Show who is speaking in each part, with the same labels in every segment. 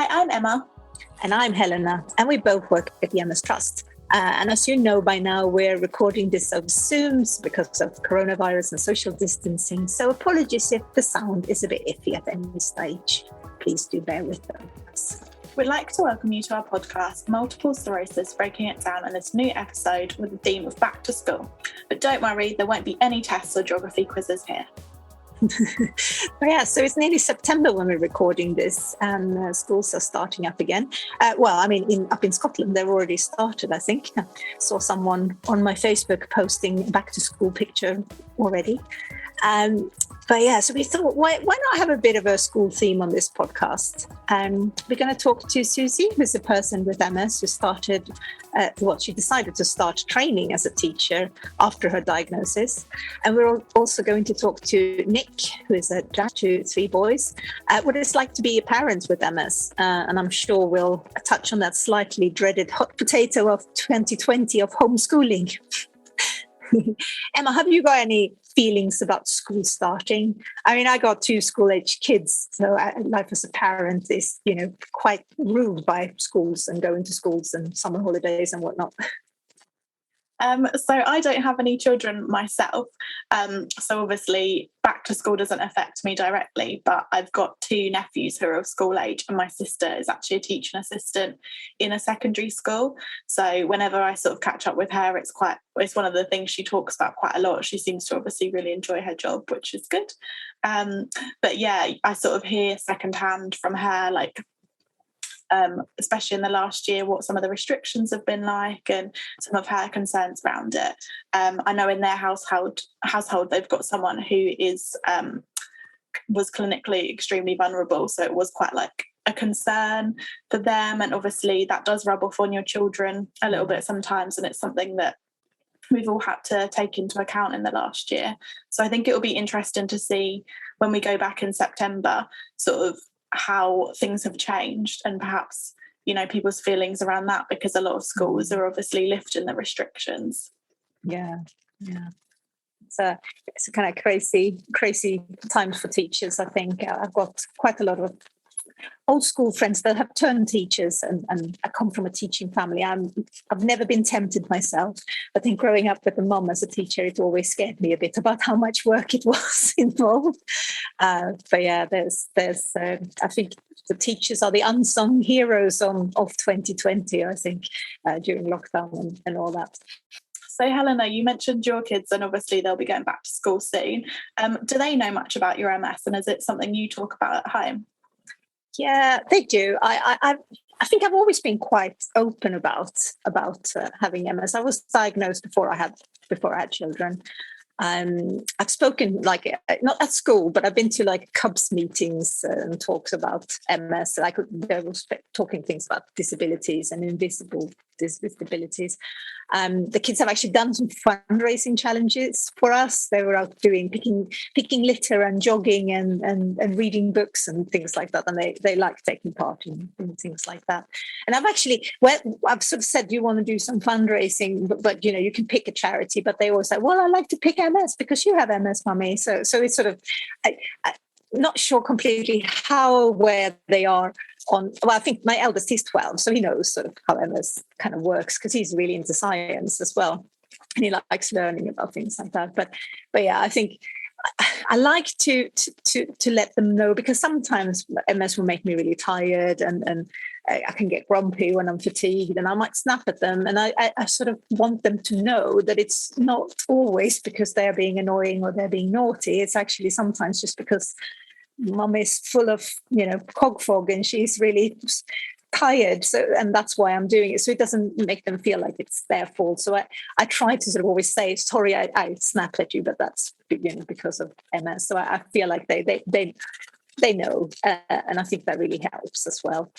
Speaker 1: I'm Emma.
Speaker 2: And I'm Helena, and we both work at the MS Trust. And as you know by now, we're recording this over Zoom because of coronavirus and social distancing. So apologies if the sound is a bit iffy at any stage. Please do bear with us.
Speaker 1: We'd like to welcome you to our podcast, Multiple Sclerosis, breaking it down in this new episode with the theme of back to school. But don't worry, there won't be any tests or geography quizzes here.
Speaker 2: So it's nearly September when we're recording this, and schools are starting up again. Up in Scotland, they're already started, I think. I saw someone on my Facebook posting a back to school picture already. So we thought, why not have a bit of a school theme on this podcast? We're going to talk to Suzy, who's a person with MS who she decided to start training as a teacher after her diagnosis. And we're also going to talk to Nick, who is a dad to 3 boys, what it's like to be a parent with MS. And I'm sure we'll touch on that slightly dreaded hot potato of 2020 of homeschooling. Emma, have you got any feelings about school starting? I mean, I got 2 school-age kids, so life as a parent is, quite ruled by schools and going to schools and summer holidays and whatnot.
Speaker 1: So I don't have any children myself. So obviously back to school doesn't affect me directly, but I've got 2 nephews who are of school age, and my sister is actually a teaching assistant in a secondary school. So whenever I sort of catch up with her, it's one of the things she talks about quite a lot. She seems to obviously really enjoy her job, which is good. But yeah, I sort of hear secondhand from her, especially in the last year, what some of the restrictions have been like and some of her concerns around it. I know in their household they've got someone who was clinically extremely vulnerable, so it was quite like a concern for them, and obviously that does rub off on your children a little bit sometimes, and it's something that we've all had to take into account in the last year. So I think it will be interesting to see when we go back in September sort of how things have changed, and perhaps people's feelings around that, because a lot of schools are obviously lifting the restrictions.
Speaker 2: It's a kind of crazy times for teachers. I think I've got quite a lot of old school friends that have turned teachers, and I come from a teaching family. I've never been tempted myself. I think growing up with a mum as a teacher, it always scared me a bit about how much work it was involved. There's I think the teachers are the unsung heroes of 2020, I think, during lockdown and all that.
Speaker 1: So Helena, you mentioned your kids, and obviously they'll be going back to school soon. Do they know much about your MS, and is it something you talk about at home?
Speaker 2: Yeah, they do. I think I've always been quite open about having MS. I was diagnosed before I had children. I've spoken not at school, but I've been to Cubs meetings and talks about MS. They were talking things about disabilities and invisible disabilities. The kids have actually done some fundraising challenges for us. They were out doing picking litter and jogging and reading books and things like that, and they like taking part in things like that. And I've sort of said, do you want to do some fundraising, but you can pick a charity, but they always say, well, I like to pick MS because you have MS, mummy. So it's sort of I'm not sure completely where they are on. Well, I think my eldest, he's 12, so he knows sort of how MS kind of works because he's really into science as well, and he likes learning about things like that. But yeah, I think I like to let them know, because sometimes MS will make me really tired, and I can get grumpy when I'm fatigued, and I might snap at them. And I sort of want them to know that it's not always because they're being annoying or they're being naughty. It's actually sometimes just because mum is full of, cog fog, and she's really tired. And that's why I'm doing it. So it doesn't make them feel like it's their fault. So I try to sort of always say, sorry, I snapped at you, but that's, because of MS. So I feel like they know. And I think that really helps as well.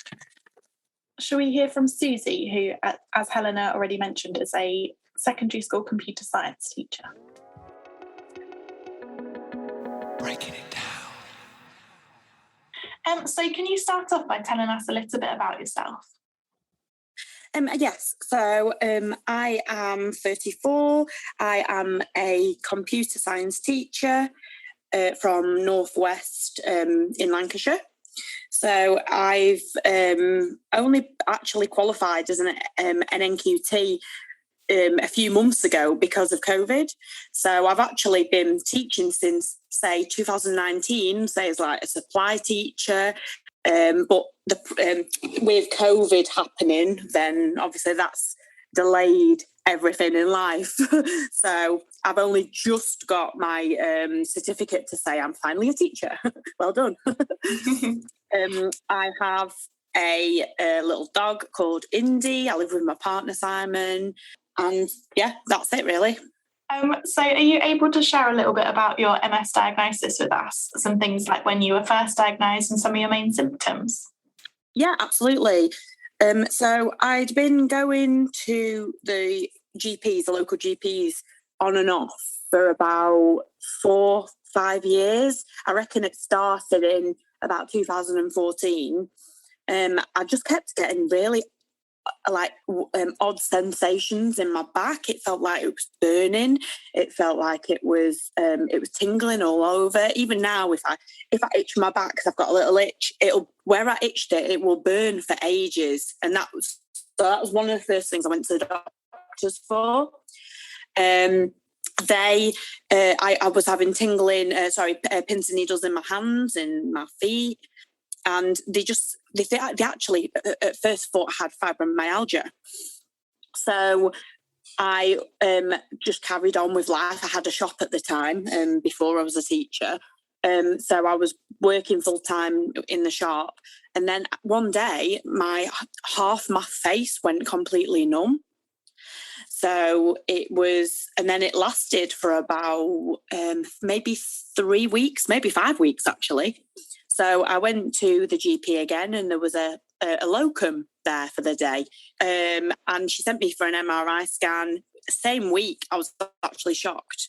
Speaker 1: Shall we hear from Suzy, who, as Helena already mentioned, is a secondary school computer science teacher?
Speaker 3: Breaking it down.
Speaker 1: So can you start off by telling us a little bit about yourself?
Speaker 4: Yes, so I am 34. I am a computer science teacher from Northwest in Lancashire. So I've only actually qualified as an NQT a few months ago because of COVID. So I've actually been teaching since, say, 2019, say as like a supply teacher. But with COVID happening, then obviously that's delayed everything in life. So I've only just got my certificate to say I'm finally a teacher. Well done. I have a little dog called Indy. I live with my partner, Simon. And yeah, that's it really.
Speaker 1: So are you able to share a little bit about your MS diagnosis with us? Some things like when you were first diagnosed and some of your main symptoms?
Speaker 4: Yeah, absolutely. So I'd been going to the local GPs on and off for about 4-5 years. I reckon it started in about 2014. I just kept getting really odd sensations in my back. It felt like it was burning. It felt like it was tingling all over. Even now, if I itch my back because I've got a little itch, where I itched it will burn for ages. And that was one of the first things I went to the doctors for. I was having tingling, pins and needles in my hands and my feet. And they actually at first thought I had fibromyalgia. So I just carried on with life. I had a shop at the time before I was a teacher. So I was working full time in the shop. And then one day, half my face went completely numb. So and then it lasted for about maybe 3 weeks, maybe 5 weeks actually. So I went to the GP again, and there was a locum there for the day. And she sent me for an MRI scan. Same week, I was actually shocked.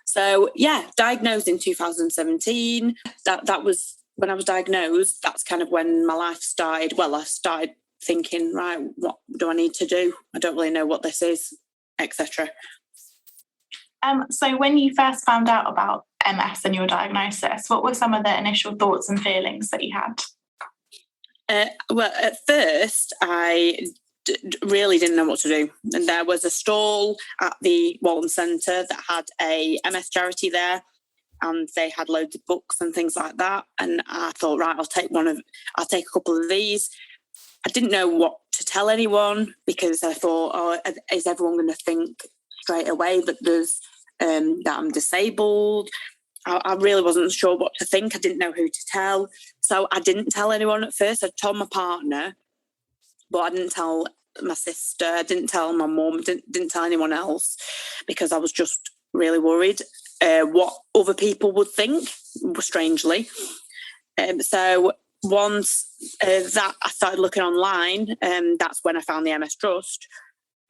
Speaker 4: So yeah, diagnosed in 2017. That was when I was diagnosed. That's kind of when my life started. Well, I started thinking, right, what do I need to do? I don't really know what this is, etc.
Speaker 1: So when you first found out about MS and your diagnosis, what were some of the initial thoughts and feelings that you had?
Speaker 4: Well, at first, I really didn't know what to do. And there was a stall at the Walton Centre that had a MS charity there, and they had loads of books and things like that. And I thought, right, I'll take a couple of these. I didn't know what to tell anyone because I thought, is everyone going to think straight away that that I'm disabled? I really wasn't sure what to think. I didn't know who to tell. So I didn't tell anyone at first. I told my partner, but I didn't tell my sister. I didn't tell my mum. Didn't tell anyone else because I was just really worried what other people would think, strangely. So once that I started looking online, that's when I found the MS Trust.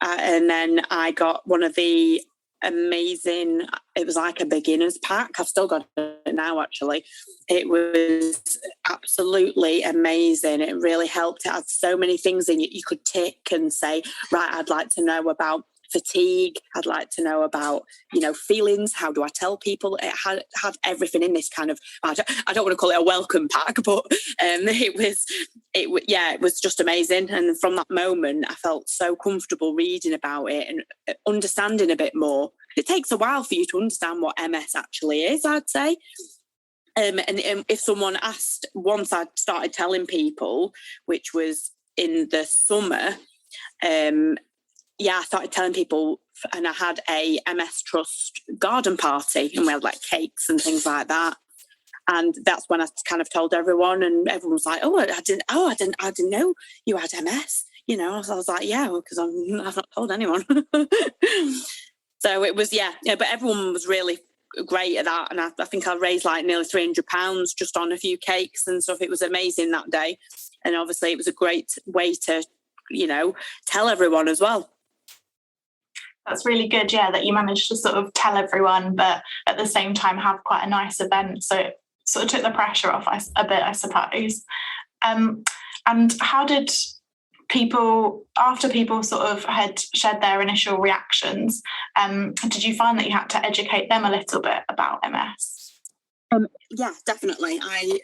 Speaker 4: And then I got one of the amazing, it was like a beginner's pack. I've still got it now, actually. It was absolutely amazing. It really helped. It had so many things in it. You could tick and say, right, I'd like to know about fatigue. I'd like to know about, feelings. How do I tell people? It had everything in this kind of, I don't want to call it a welcome pack, but it was just amazing. And from that moment, I felt so comfortable reading about it and understanding a bit more. It takes a while for you to understand what MS actually is, I'd say. And if someone asked, once I started telling people, which was in the summer, I started telling people, and I had a MS Trust garden party, and we had like cakes and things like that. And that's when I kind of told everyone, and everyone was like, I didn't know you had MS. So I was like, yeah, because I've not told anyone. So it was, but everyone was really great at that. And I think I raised like nearly £300 just on a few cakes and stuff. It was amazing that day. And obviously it was a great way to, tell everyone as well.
Speaker 1: That's really good, that you managed to sort of tell everyone, but at the same time have quite a nice event. So it sort of took the pressure off a bit, I suppose. And how did after people sort of had shared their initial reactions, did you find that you had to educate them a little bit about MS?
Speaker 4: Yeah, definitely. I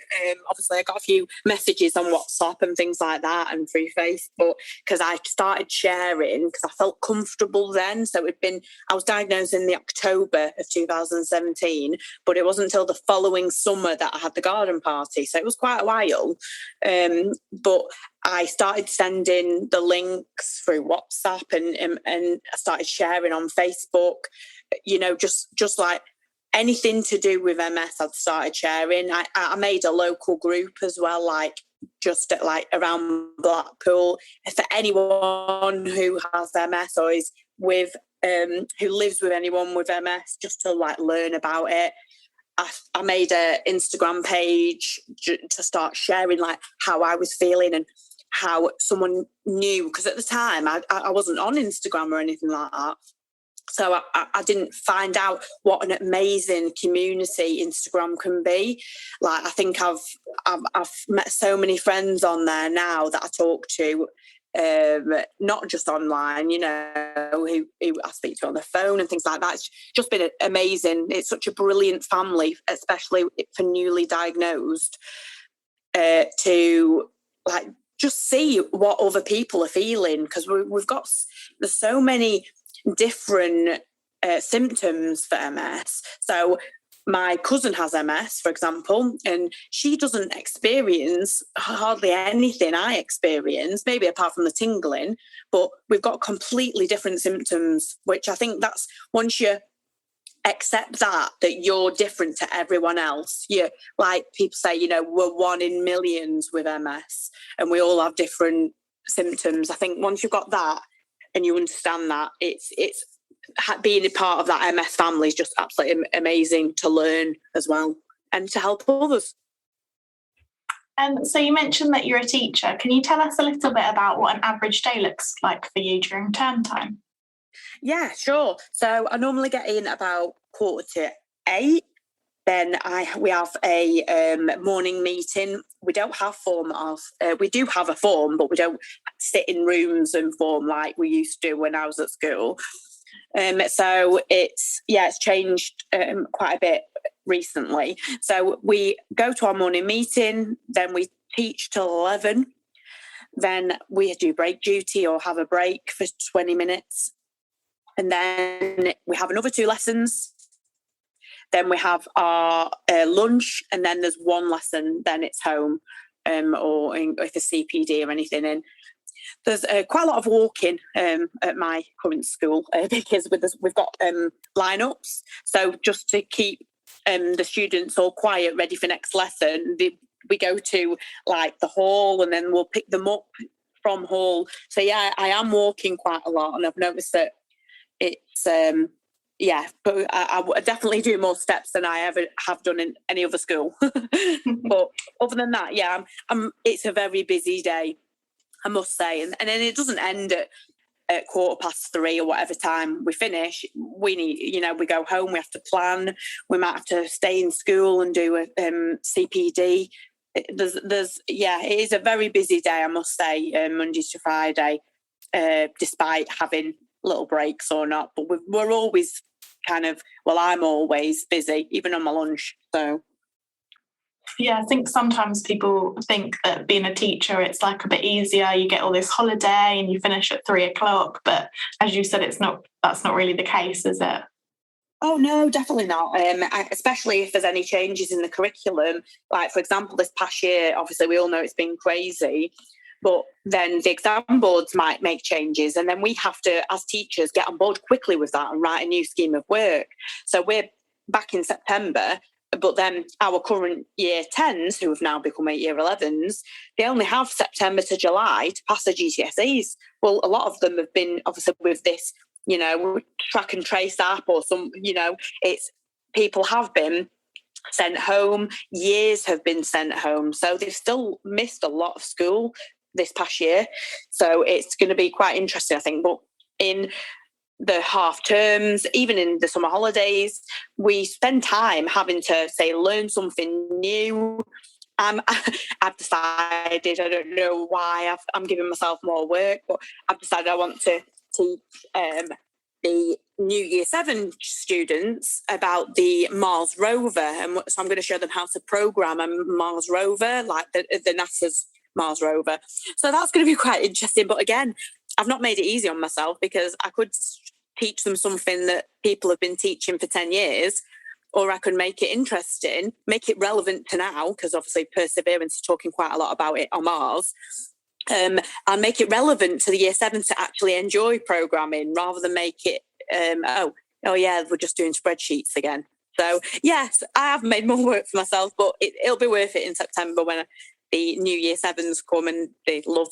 Speaker 4: obviously I got a few messages on WhatsApp and things like that, and through Facebook, because I started sharing because I felt comfortable then. So I was diagnosed in the October of 2017, but it wasn't until the following summer that I had the garden party. So it was quite a while. But I started sending the links through WhatsApp, and I started sharing on Facebook. Just like anything to do with MS, I'd started sharing. I made a local group as well, like just around Blackpool, for anyone who has MS or is with who lives with anyone with MS, just to learn about it. I made an Instagram page to start sharing how I was feeling and how someone knew, because at the time I wasn't on Instagram or anything like that. So I didn't find out what an amazing community Instagram can be. I think I've met so many friends on there now that I talk to, not just online, who I speak to on the phone and things like that. It's just been amazing. It's such a brilliant family, especially for newly diagnosed, to just see what other people are feeling, because there's so many different symptoms for MS. So my cousin has MS, for example, and she doesn't experience hardly anything I experience, maybe apart from the tingling, but we've got completely different symptoms, which I think that's, once you accept that you're different to everyone else, like people say, we're one in millions with MS and we all have different symptoms. I think once you've got that and you understand that, it's being a part of that MS family is just absolutely amazing to learn as well and to help others.
Speaker 1: So you mentioned that you're a teacher. Can you tell us a little bit about what an average day looks like for you during term time?
Speaker 4: Yeah, sure. So I normally get in about 7:45. Then we have a morning meeting. We don't have we do have a form, but we don't sit in rooms and form like we used to do when I was at school. So it's changed quite a bit recently. So we go to our morning meeting, then we teach till 11. Then we do break duty or have a break for 20 minutes. And then we have another 2 lessons. Then we have our lunch, and then there's 1 lesson, then it's home, or if a CPD or anything. And there's quite a lot of walking at my current school because we've got lineups. So just to keep the students all quiet, ready for next lesson, we go to the hall, and then we'll pick them up from hall. So yeah, I am walking quite a lot, and I've noticed that it's but I definitely do more steps than I ever have done in any other school. But other than that, it's a very busy day, I must say. And then it doesn't end at 3:15 or whatever time we finish. We need, we go home, we have to plan. We might have to stay in school and do a CPD. It is a very busy day, I must say, Monday to Friday, despite having little breaks or not. But we're always I'm always busy, even on my lunch. So
Speaker 1: yeah, I think sometimes people think that being a teacher, it's a bit easier. You get all this holiday and you finish at 3:00. But as you said, that's not really the case, is it?
Speaker 4: Oh no, definitely not. Especially if there's any changes in the curriculum. For example, this past year, obviously we all know it's been crazy. But then the exam boards might make changes, and then we have to, as teachers, get on board quickly with that and write a new scheme of work. So we're back in September, but then our current year 10s, who have now become year 11s, they only have September to July to pass their GCSEs. Well, a lot of them have been, obviously, with this, track and trace app or some, people have been sent home, years have been sent home. So they've still missed a lot of school this past year. So it's going to be quite interesting, I think. But in the half terms, even in the summer holidays, we spend time having to, learn something new. I've decided, I don't know why I'm giving myself more work, but I've decided I want to teach the new Year 7 students about the Mars rover. And so I'm going to show them how to program a Mars rover, like the NASA's Mars rover. So that's going to be quite interesting. But again, I've not made it easy on myself, because I could teach them something that people have been teaching for 10 years, or I could make it interesting, make it relevant to now, because obviously Perseverance is talking quite a lot about it on Mars. And make it relevant to the Year 7 to actually enjoy programming, rather than make it, oh yeah, we're just doing spreadsheets again. So yes, I have made more work for myself, but it'll be worth it in September when the new Year 7s come and they love,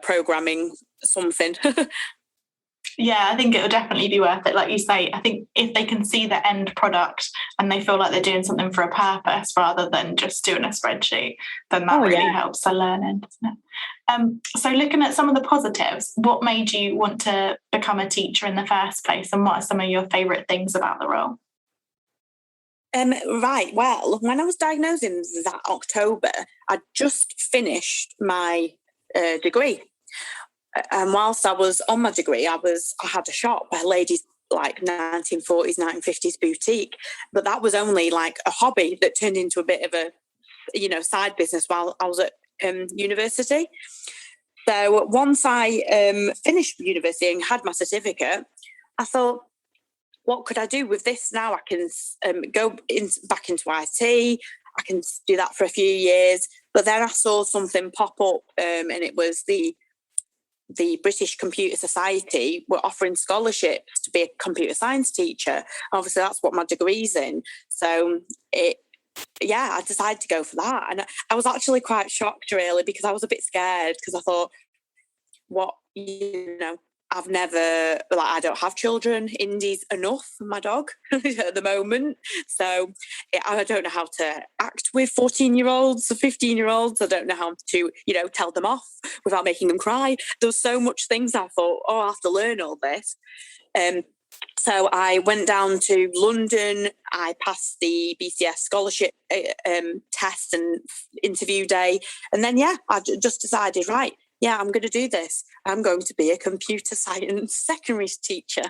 Speaker 4: programming something.
Speaker 1: Yeah, I think it will definitely be worth it. Like you say, I think if they can see the end product and they feel like they're doing something for a purpose rather than just doing a spreadsheet, then that really helps their learning, doesn't it? So looking at some of the positives, what made you want to become a teacher in the first place, and what are some of your favourite things about the role?
Speaker 4: Right, well, when I was diagnosed in that October, I just finished my degree. And whilst I was on my degree, I had a shop, a ladies' like 1940s, 1950s boutique, but that was only like a hobby that turned into a bit of a, side business while I was at university. So once I finished university and had my certificate, I thought, what could I do with this now? I can go back into IT. I can do that for a few years. But then I saw something pop up, and it was the British Computer Society were offering scholarships to be a computer science teacher. Obviously, that's what my degree's in. So I decided to go for that. And I was actually quite shocked, really, because I was a bit scared, because I thought, I've never, I don't have children. Indy's enough for my dog at the moment. So I don't know how to act with 14-year-olds or 15-year-olds. I don't know how to, tell them off without making them cry. There's so much things I thought, I have to learn all this. So I went down to London. I passed the BCS scholarship test and interview day. And then, I just decided, right, I'm going to do this. I'm going to be a computer science secondary teacher.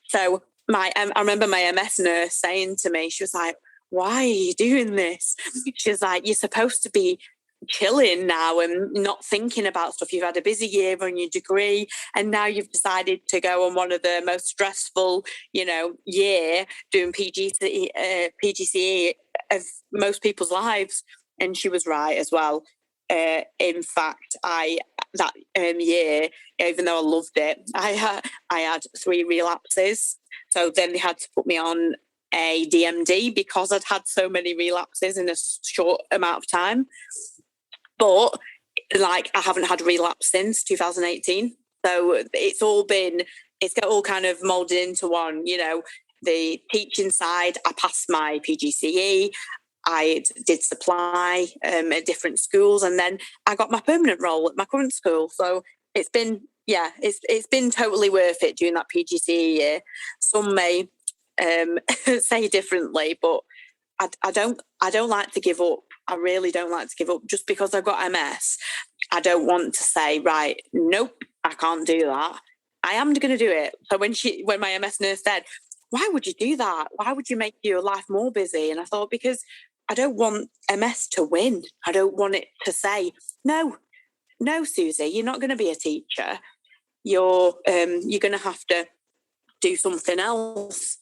Speaker 4: So I remember my MS nurse saying to me, she was like, why are you doing this? She was like, you're supposed to be chilling now and not thinking about stuff. You've had a busy year on your degree, and now you've decided to go on one of the most stressful, year doing PGCE of most people's lives. And she was right as well. In fact, that year, even though I loved it, I had 3 relapses. So then they had to put me on a DMD because I'd had so many relapses in a short amount of time. But I haven't had a relapse since 2018. So it's got all kind of molded into one. The teaching side, I passed my PGCE. I did supply at different schools, and then I got my permanent role at my current school. So it's been totally worth it doing that PGCE year. Some may say differently, but I don't like to give up. I really don't like to give up just because I've got MS. I don't want to say, right, nope, I can't do that. I am going to do it. So when my MS nurse said, why would you do that? Why would you make your life more busy? And I thought, because I don't want MS to win. I don't want it to say, no, Suzy, you're not going to be a teacher. You're going to have to do something else.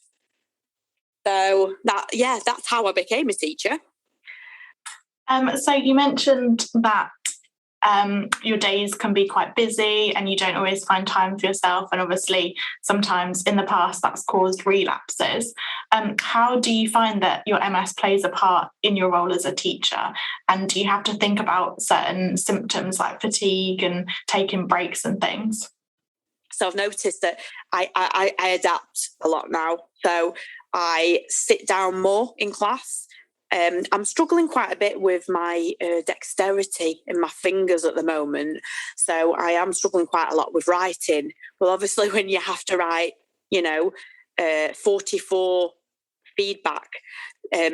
Speaker 4: So that's how I became a teacher.
Speaker 1: So you mentioned that your days can be quite busy and you don't always find time for yourself, and obviously sometimes in the past that's caused relapses. How do you find that your MS plays a part in your role as a teacher, and do you have to think about certain symptoms like fatigue and taking breaks and things?
Speaker 4: So I've noticed that I adapt a lot now. So I sit down more in class. I'm struggling quite a bit with my dexterity in my fingers at the moment. So I am struggling quite a lot with writing. Well, obviously, when you have to write, 44 feedback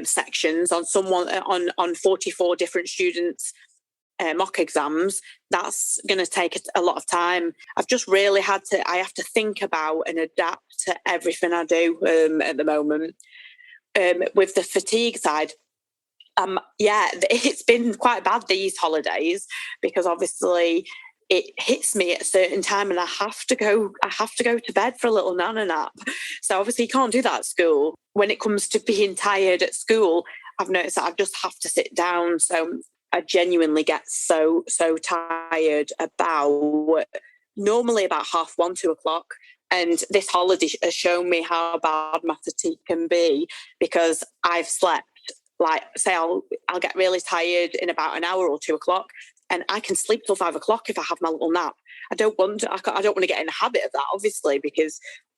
Speaker 4: sections on someone on 44 different students' mock exams, that's going to take a lot of time. I've just really I have to think about and adapt to everything I do at the moment. With the fatigue side, it's been quite bad these holidays, because obviously it hits me at a certain time and I have to go to bed for a little nana nap. So obviously you can't do that at school. When it comes to being tired at school, I've noticed that I just have to sit down. So I genuinely get so tired normally about 1:30, 2 o'clock. And this holiday has shown me how bad my fatigue can be, because I've slept, like, say I'll get really tired in about an hour or 2 o'clock, and I can sleep till 5 o'clock if I have my little nap. I don't want to get in the habit of that, obviously,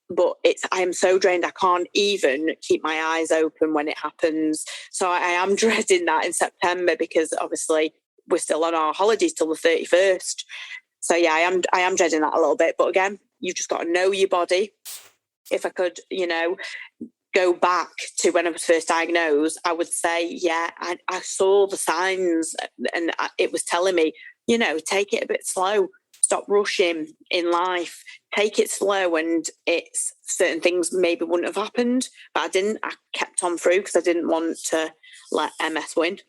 Speaker 4: but I am so drained I can't even keep my eyes open when it happens. So I am dreading that in September, because obviously we're still on our holidays till the 31st. So yeah, I am dreading that a little bit. But again, you've just got to know your body. If I could, go back to when I was first diagnosed, I would say, I saw the signs, and it was telling me, take it a bit slow. Stop rushing in life. Take it slow, and it's certain things maybe wouldn't have happened, but I didn't. I kept on through because I didn't want to let MS win.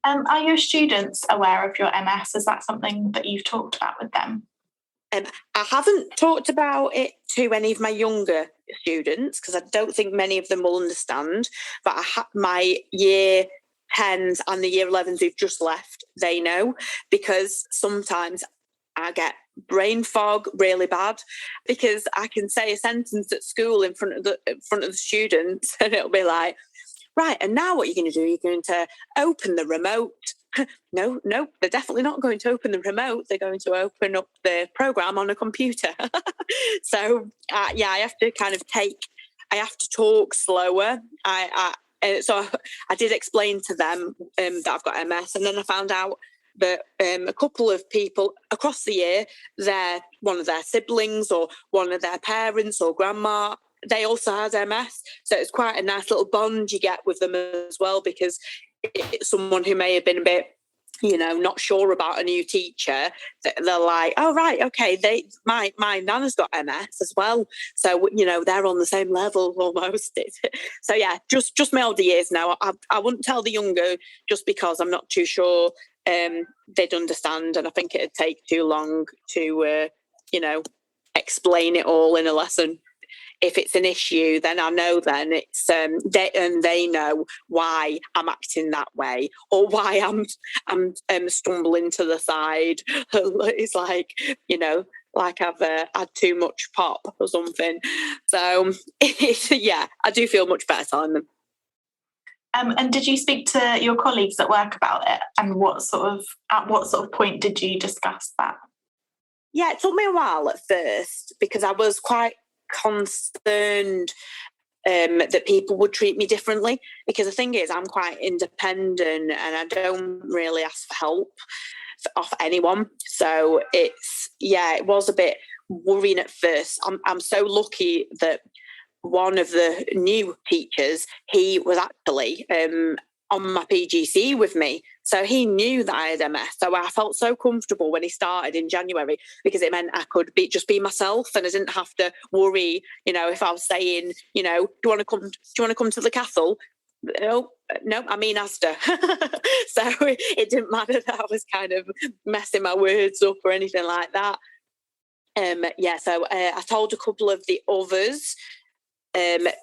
Speaker 1: Are your students aware of your MS? Is that something that you've talked about with them?
Speaker 4: I haven't talked about it to any of my younger students, because I don't think many of them will understand. But my year 10s and the year 11s who've just left, they know, because sometimes I get brain fog really bad, because I can say a sentence at school in front of the students, and it'll be like, right, and now what you're going to do, you're going to open the remote. No, they're definitely not going to open the remote. They're going to open up the program on a computer. So, I have to I have to talk slower. So I did explain to them that I've got MS, and then I found out that a couple of people across the year, one of their siblings or one of their parents or grandma, they also had MS. So it's quite a nice little bond you get with them as well, because it's someone who may have been a bit, not sure about a new teacher. They're like, oh, right, okay, my nana's got MS as well. So, they're on the same level almost. So, yeah, just my older years now. I wouldn't tell the younger, just because I'm not too sure they'd understand. And I think it'd take too long to, explain it all in a lesson. If it's an issue, then I know then it's they know why I'm acting that way, or why I'm stumbling to the side. It's like, like I've had too much pop or something. So I do feel much better telling them.
Speaker 1: And did you speak to your colleagues at work about it? And at what sort of point did you discuss that?
Speaker 4: Yeah, it took me a while at first, because I was quite concerned that people would treat me differently, because the thing is, I'm quite independent and I don't really ask for help off anyone. So it was a bit worrying at first. I'm so lucky that one of the new teachers, he was actually on my PGC with me. So he knew that I had MS. So I felt so comfortable when he started in January, because it meant I could just be myself, and I didn't have to worry, if I was saying, do you want to come to the castle? No, I mean Asda. So it didn't matter that I was kind of messing my words up or anything like that. So I told a couple of the others,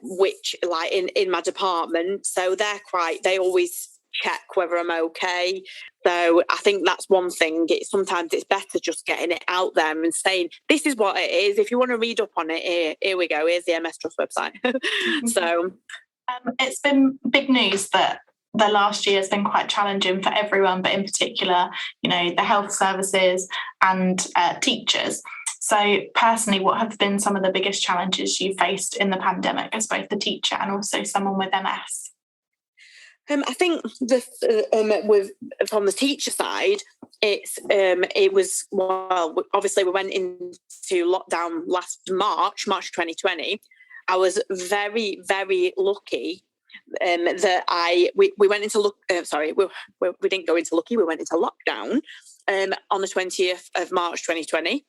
Speaker 4: which like in my department, so they always check whether I'm okay. So I think that's one thing. Sometimes it's better just getting it out there and saying, this is what it is. If you want to read up on it, here we go. Here's the MS Trust website. So
Speaker 1: it's been big news that the last year has been quite challenging for everyone, but in particular, the health services and teachers. So personally, what have been some of the biggest challenges you faced in the pandemic as both the teacher and also someone with MS?
Speaker 4: I think from the teacher side, it was, obviously we went into lockdown last March 2020. I was very, very lucky that we went into we didn't go into Lucky, we went into lockdown on the 20th of March 2020.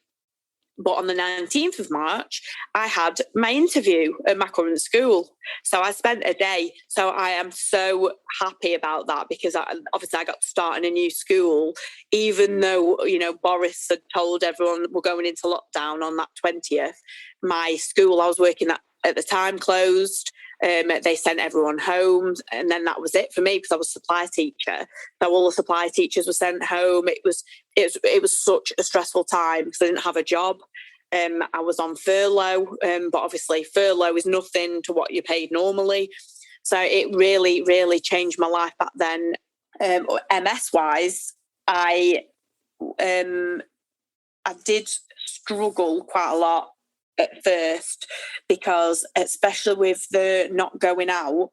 Speaker 4: But on the 19th of March, I had my interview at my current school. So I spent a day. So I am so happy about that, because obviously I got to start in a new school, even though, Boris had told everyone we're going into lockdown on that 20th. My school I was working at the time closed. They sent everyone home, and then that was it for me, because I was a supply teacher. So all the supply teachers were sent home. It was such a stressful time because I didn't have a job. I was on furlough, but obviously furlough is nothing to what you're paid normally. So it really, really changed my life back then. MS wise, I did struggle quite a lot at first, because especially with the not going out,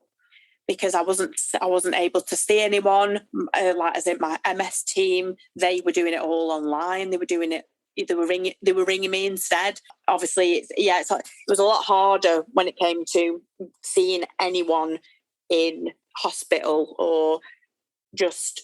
Speaker 4: because I wasn't able to see anyone, like as in my MS team, they were doing it all online. They were doing it, they were ringing me instead. Obviously, it was a lot harder when it came to seeing anyone in hospital, or just,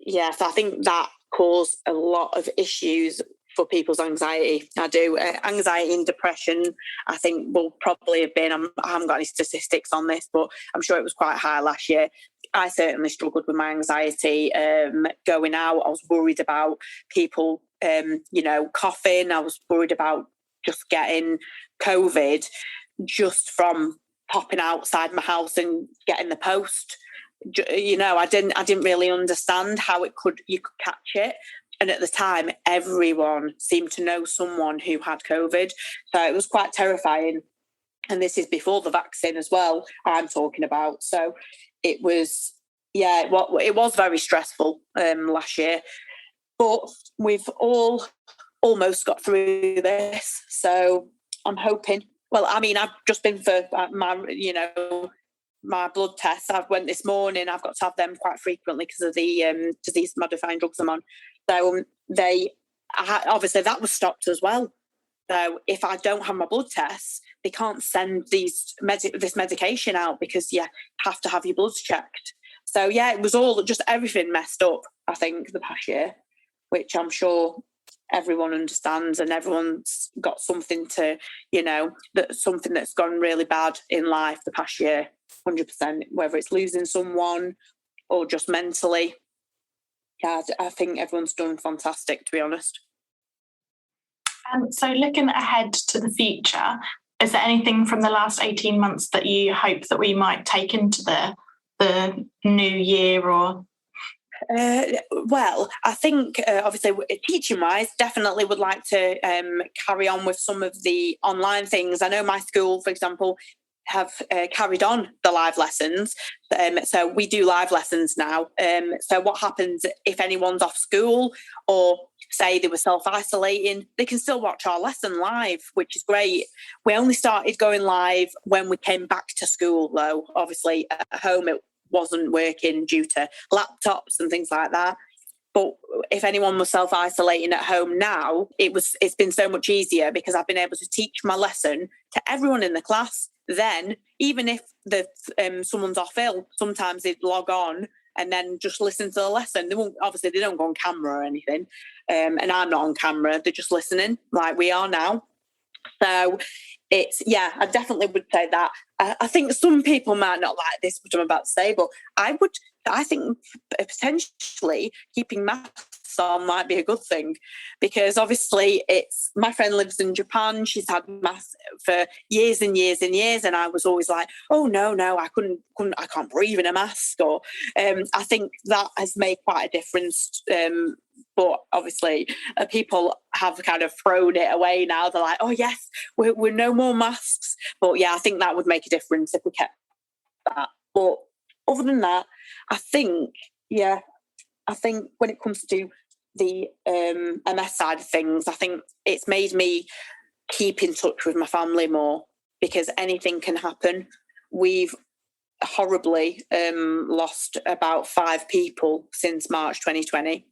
Speaker 4: so I think that caused a lot of issues for people's anxiety. I do. Anxiety and depression, I think, will probably have been, I haven't got any statistics on this, but I'm sure it was quite high last year. I certainly struggled with my anxiety going out. I was worried about people, coughing. I was worried about just getting COVID just from popping outside my house and getting the post. I didn't really understand how you could catch it. And at the time, everyone seemed to know someone who had COVID. So it was quite terrifying. And this is before the vaccine as well, I'm talking about. So it was, it was very stressful last year. But we've all almost got through this. So I'm hoping, I've just been for my blood tests. I went this morning. I've got to have them quite frequently because of the disease-modifying drugs I'm on. So obviously that was stopped as well. So if I don't have my blood tests, they can't send this medication out, because you have to have your bloods checked. So it was all just everything messed up, I think, the past year, which I'm sure everyone understands, and everyone's got something to, something that's gone really bad in life the past year, 100%, whether it's losing someone or just mentally. I think everyone's done fantastic, to be honest.
Speaker 1: So looking ahead to the future, is there anything from the last 18 months that you hope that we might take into the new year, or?
Speaker 4: Well, I think obviously teaching-wise, definitely would like to carry on with some of the online things. I know my school, for example, have carried on the live lessons. So we do live lessons now. So what happens if anyone's off school, or say they were self-isolating, they can still watch our lesson live, which is great. We only started going live when we came back to school, though. Obviously at home it wasn't working due to laptops and things like that. But if anyone was self-isolating at home now, it's been so much easier, because I've been able to teach my lesson to everyone in the class. Then, even if someone's off ill, sometimes they'd log on and then just listen to the lesson. They don't go on camera or anything. And I'm not on camera. They're just listening like we are now. So I definitely would say that. I think some people might not like this, what I'm about to say, but I think potentially keeping masks on might be a good thing, because obviously my friend lives in Japan. She's had masks for years and years and years, and I was always like, oh no, I can't breathe in a mask. Or I think that has made quite a difference. But obviously people have kind of thrown it away now. They're like, oh yes, we're no more masks. But I think that would make a difference if we kept that. But other than that, I think when it comes to the MS side of things, I think it's made me keep in touch with my family more, because anything can happen. We've horribly lost about 5 people since March 2020.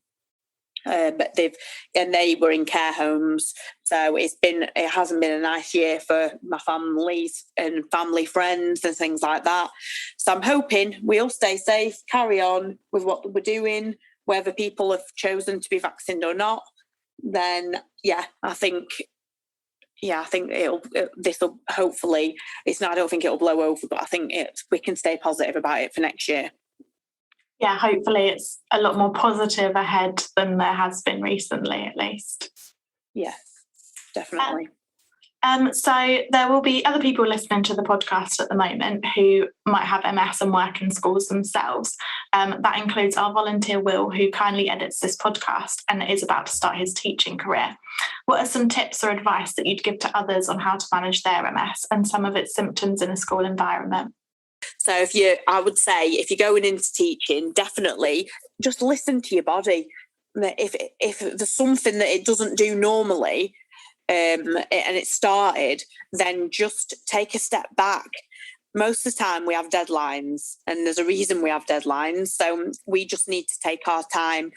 Speaker 4: But they were in care homes, so it hasn't been a nice year for my families and family friends and things like that. So I'm hoping we all stay safe, carry on with what we're doing, whether people have chosen to be vaccinated or not. Then, I think this will hopefully, I don't think it'll blow over, but I think we can stay positive about it for next year.
Speaker 1: Yeah, hopefully it's a lot more positive ahead than there has been recently, at least.
Speaker 4: Yes, definitely.
Speaker 1: So there will be other people listening to the podcast at the moment who might have MS and work in schools themselves. That includes our volunteer Will, who kindly edits this podcast and is about to start his teaching career. What are some tips or advice that you'd give to others on how to manage their MS and some of its symptoms in a school environment?
Speaker 4: So I would say if you're going into teaching, definitely just listen to your body. If there's something that it doesn't do normally, and it started, then just take a step back. Most of the time we have deadlines, and there's a reason we have deadlines. So we just need to take our time.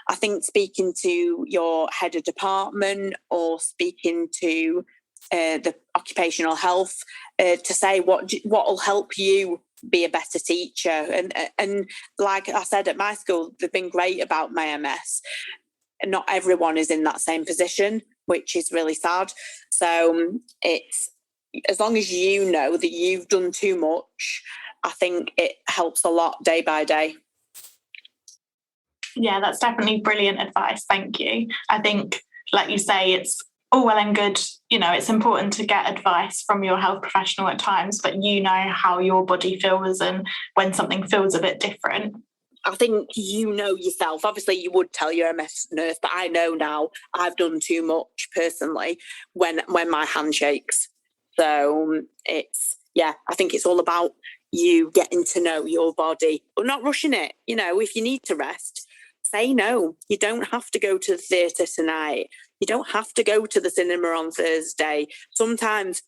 Speaker 4: I think speaking to your head of department or speaking to the occupational health to say what will help you be a better teacher. And like I said, at my school, they've been great about my MS. And not everyone is in that same position, which is really sad. So it's, as long as you know that you've done too much, I think it helps a lot day by day.
Speaker 1: Yeah, that's definitely brilliant advice. Thank you. I think, like you say, it's all well and good. It's important to get advice from your health professional at times, but you know how your body feels and when something feels a bit different.
Speaker 4: I think you know yourself. Obviously, you would tell your MS nurse, but I know now I've done too much personally when my hand shakes. So I think it's all about you getting to know your body, but not rushing it. If you need to rest, say no. You don't have to go to the theatre tonight. You don't have to go to the cinema on Thursday. Sometimes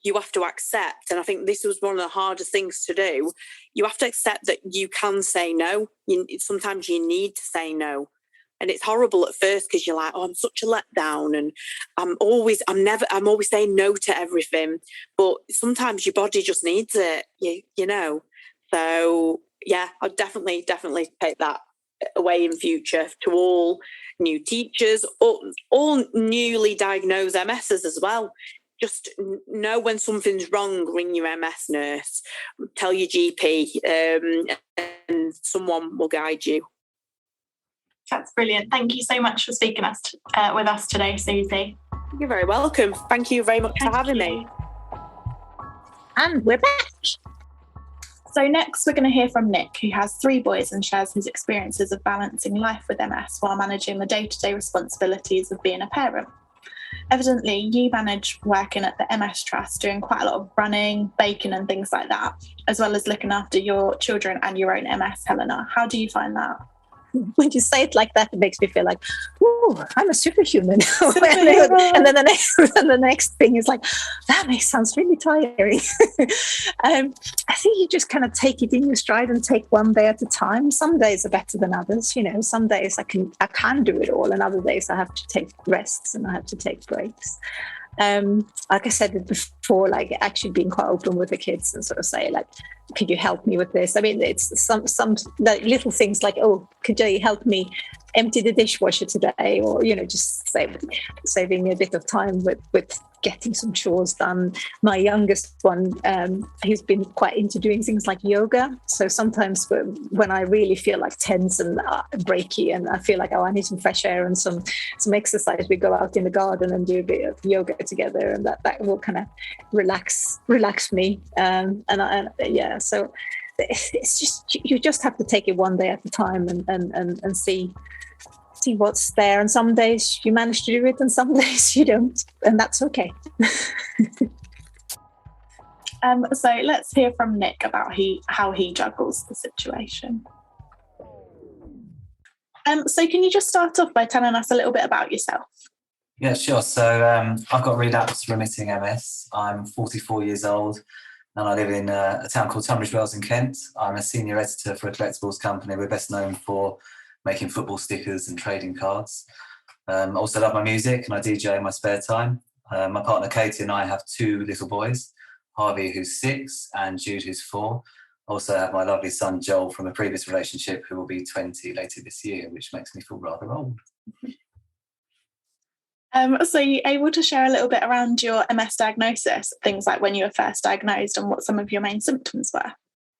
Speaker 4: you have to accept, and I think this was one of the hardest things to do, you have to accept that you can say no. Sometimes you need to say no. And it's horrible at first because you're like, oh, I'm such a letdown, and I'm always saying no to everything. But sometimes your body just needs it, you know. So I'd definitely take that away in future to all new teachers, all newly diagnosed MSs as well. Just know when something's wrong, ring your MS nurse, tell your GP, and someone will guide you.
Speaker 1: That's brilliant. Thank you so much for speaking with us today, Suzy.
Speaker 4: You're very welcome. Thank you very much for having me.
Speaker 2: And we're back.
Speaker 1: So next we're going to hear from Nick, who has 3 boys and shares his experiences of balancing life with MS while managing the day-to-day responsibilities of being a parent. Evidently, you manage working at the MS Trust, doing quite a lot of running, baking and things like that, as well as looking after your children and your own MS, Helena. How do you find that?
Speaker 2: When you say it like that, it makes me feel like, ooh, I'm a superhuman. and then the next thing is like, that sounds really tiring. I think you just kind of take it in your stride and take one day at a time. Some days are better than others. Some days I can do it all, and other days I have to take rests and I have to take breaks. Like I said before, like actually being quite open with the kids and sort of say like, could you help me with this? I mean, it's some like little things like, oh, could you help me empty the dishwasher today? Or, just saving a bit of time with getting some chores done. My youngest one, he's been quite into doing things like yoga. So sometimes when I really feel like tense and breaky and I feel like, oh, I need some fresh air and some exercise, we go out in the garden and do a bit of yoga together, and that will kind of relax me. So it's just, you just have to take it one day at a time and see what's there. And some days you manage to do it and some days you don't, and that's okay.
Speaker 1: So let's hear from Nick about how he juggles the situation. So can you just start off by telling us a little bit about yourself?
Speaker 5: Yeah, sure. So I've got relapsed remitting MS. I'm 44 years old and I live in a town called Tunbridge Wells in Kent. I'm a senior editor for a collectibles company. We're best known for making football stickers and trading cards. I also love my music and I DJ in my spare time. My partner Katie and I have 2 little boys, Harvey who's 6 and Jude who's 4. I also have my lovely son Joel from a previous relationship who will be 20 later this year, which makes me feel rather old.
Speaker 1: So are you able to share a little bit around your MS diagnosis, things like when you were first diagnosed and what some of your main symptoms were?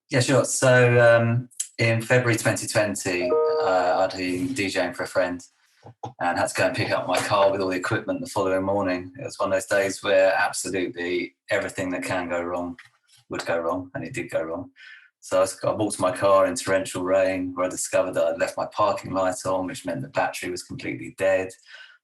Speaker 5: Yeah, sure. So in February 2020, I'd been DJing for a friend and had to go and pick up my car with all the equipment the following morning. It was one of those days where absolutely everything that can go wrong would go wrong, and it did go wrong. So I walked my car in torrential rain, where I discovered that I'd left my parking light on, which meant the battery was completely dead.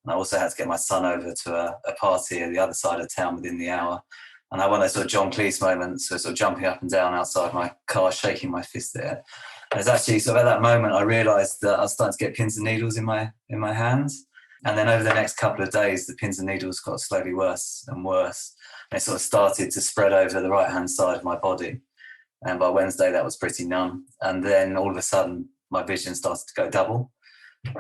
Speaker 5: And I also had to get my son over to a party at the other side of town within the hour. And I had one of those sort of John Cleese moments, so sort of jumping up and down outside my car, shaking my fist there. And it's actually sort of at that moment I realised that I was starting to get pins and needles in my hands. And then over the next couple of days, the pins and needles got slowly worse and worse. And it sort of started to spread over the right-hand side of my body. And by Wednesday, that was pretty numb. And then all of a sudden, my vision started to go double.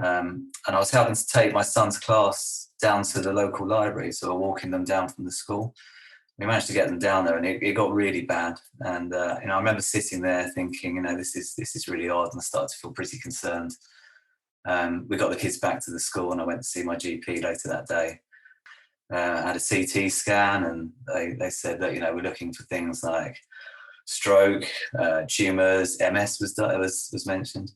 Speaker 5: And I was helping to take my son's class down to the local library, so we're walking them down from the school. We managed to get them down there, and it got really bad. And I remember sitting there thinking, this is really odd, and I started to feel pretty concerned. We got the kids back to the school, and I went to see my GP later that day. I had a CT scan, and they said that we're looking for things like stroke, tumours, MS was mentioned.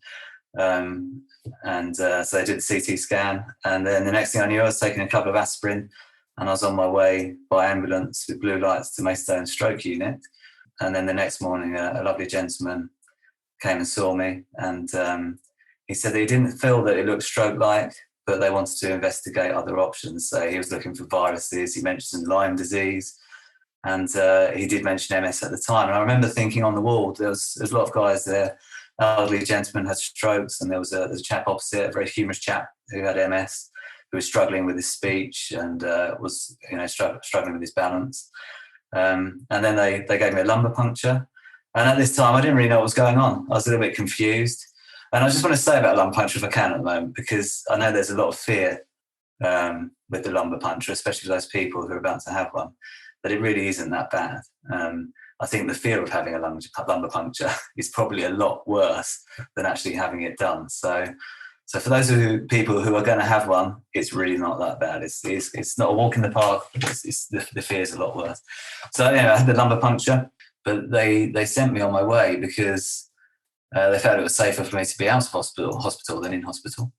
Speaker 5: So they did the CT scan, and then the next thing I knew, I was taking a couple of aspirin, and I was on my way by ambulance with blue lights to Maidstone Stroke Unit. And then the next morning, a lovely gentleman came and saw me, and he said that he didn't feel that it looked stroke-like, but they wanted to investigate other options. So he was looking for viruses. He mentioned Lyme disease, and he did mention MS at the time. And I remember thinking on the wall, there's a lot of guys there. Elderly gentleman had strokes, and there was a chap opposite, a very humorous chap who had MS, who was struggling with his speech and was struggling with his balance. And then they gave me a lumbar puncture. And at this time, I didn't really know what was going on. I was a little bit confused. And I just want to say about lumbar puncture, if I can, at the moment, because I know there's a lot of fear with the lumbar puncture, especially for those people who are about to have one, that it really isn't that bad. I think the fear of having a lumbar puncture is probably a lot worse than actually having it done. So for those people who are going to have one, it's really not that bad. It's not a walk in the park. The fear is a lot worse. So I had the lumbar puncture, but they sent me on my way because they felt it was safer for me to be out of hospital than in hospital.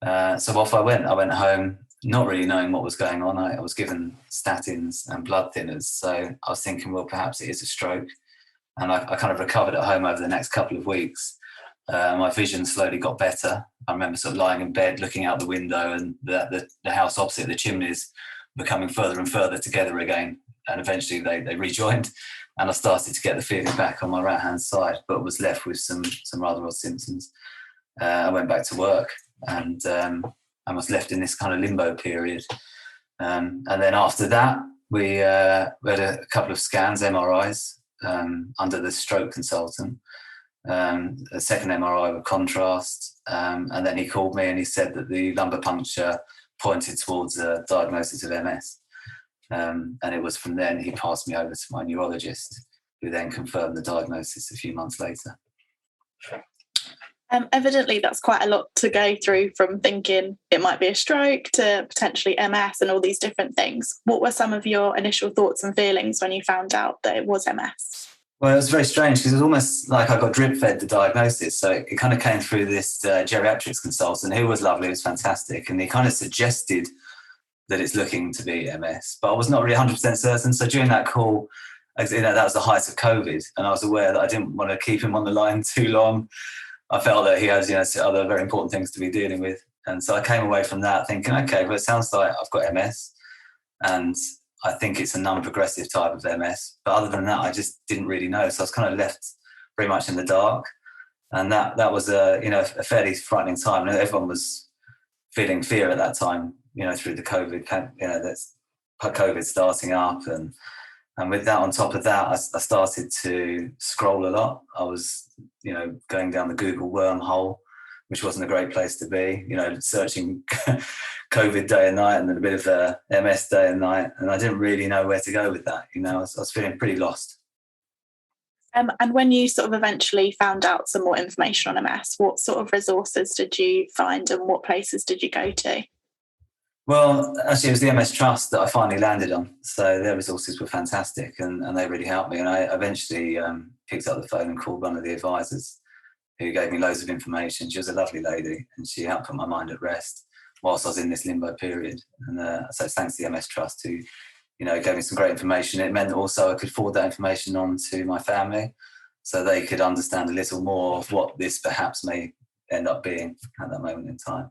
Speaker 5: So off I went. I went home, not really knowing what was going on. I was given statins and blood thinners. So I was thinking, well, perhaps it is a stroke. And I kind of recovered at home over the next couple of weeks. My vision slowly got better. I remember sort of lying in bed, looking out the window, and the house opposite, the chimneys, were coming further and further together again. And eventually they rejoined, and I started to get the feeling back on my right-hand side, but was left with some rather odd symptoms. I went back to work, and I was left in this kind of limbo period. And then after that, we had a couple of scans, MRIs, under the stroke consultant. A second MRI with contrast, and then he called me and he said that the lumbar puncture pointed towards a diagnosis of MS, and it was from then he passed me over to my neurologist, who then confirmed the diagnosis a few months later.
Speaker 1: Evidently, that's quite a lot to go through, from thinking it might be a stroke to potentially MS and all these different things. What were some of your initial thoughts and feelings when you found out that it was MS?
Speaker 5: Well, it was very strange because it was almost like I got drip-fed the diagnosis. So it kind of came through this geriatrics consultant who was lovely, it was fantastic. And he kind of suggested that it's looking to be MS, but I was not really 100% certain. So during that call, that was the height of COVID, and I was aware that I didn't want to keep him on the line too long. I felt that he has, other very important things to be dealing with. And so I came away from that thinking, okay, well, it sounds like I've got MS, and I think it's a non-progressive type of MS. But other than that, I just didn't really know. So I was kind of left very much in the dark. And that was a fairly frightening time. And everyone was feeling fear at that time, through the COVID, that's COVID starting up. And with that, on top of that, I started to scroll a lot. I was, going down the Google wormhole, which wasn't a great place to be, searching COVID day and night, and then a bit of MS day and night. And I didn't really know where to go with that. I was feeling pretty lost.
Speaker 1: And when you sort of eventually found out some more information on MS, what sort of resources did you find and what places did you go to?
Speaker 5: Well, actually, it was the MS Trust that I finally landed on. So their resources were fantastic and they really helped me. And I eventually picked up the phone and called one of the advisors who gave me loads of information. She was a lovely lady and she helped put my mind at rest whilst I was in this limbo period. And so it's thanks to the MS Trust who, gave me some great information. It meant also I could forward that information on to my family so they could understand a little more of what this perhaps may end up being at that moment in time.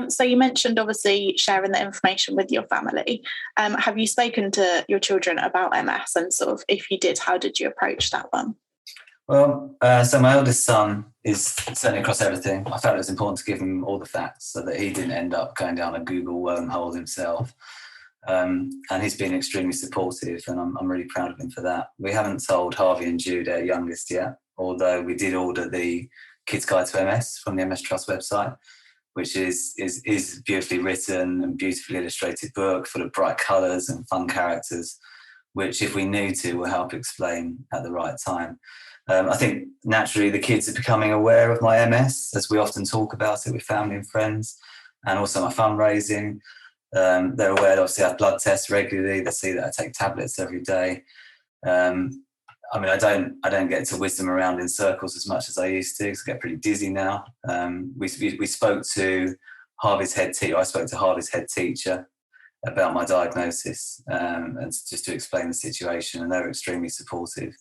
Speaker 1: So you mentioned obviously sharing the information with your family. Have you spoken to your children about MS and sort of if you did, how did you approach that one?
Speaker 5: Well, so my eldest son is certainly across everything. I felt it was important to give him all the facts so that he didn't end up going down a Google wormhole himself. And he's been extremely supportive and I'm really proud of him for that. We haven't told Harvey and Jude, our youngest, yet, although we did order the Kids Guide to MS from the MS Trust website, which is a beautifully written and beautifully illustrated book full of bright colours and fun characters, which if we need to will help explain at the right time. I think naturally the kids are becoming aware of my MS as we often talk about it with family and friends and also my fundraising. They're aware that obviously I have blood tests regularly. They see that I take tablets every day. I don't get to whiz them around in circles as much as I used to because I get pretty dizzy now. We spoke to Harvey's head teacher. I spoke to Harvey's head teacher about my diagnosis and just to explain the situation, and they were extremely supportive.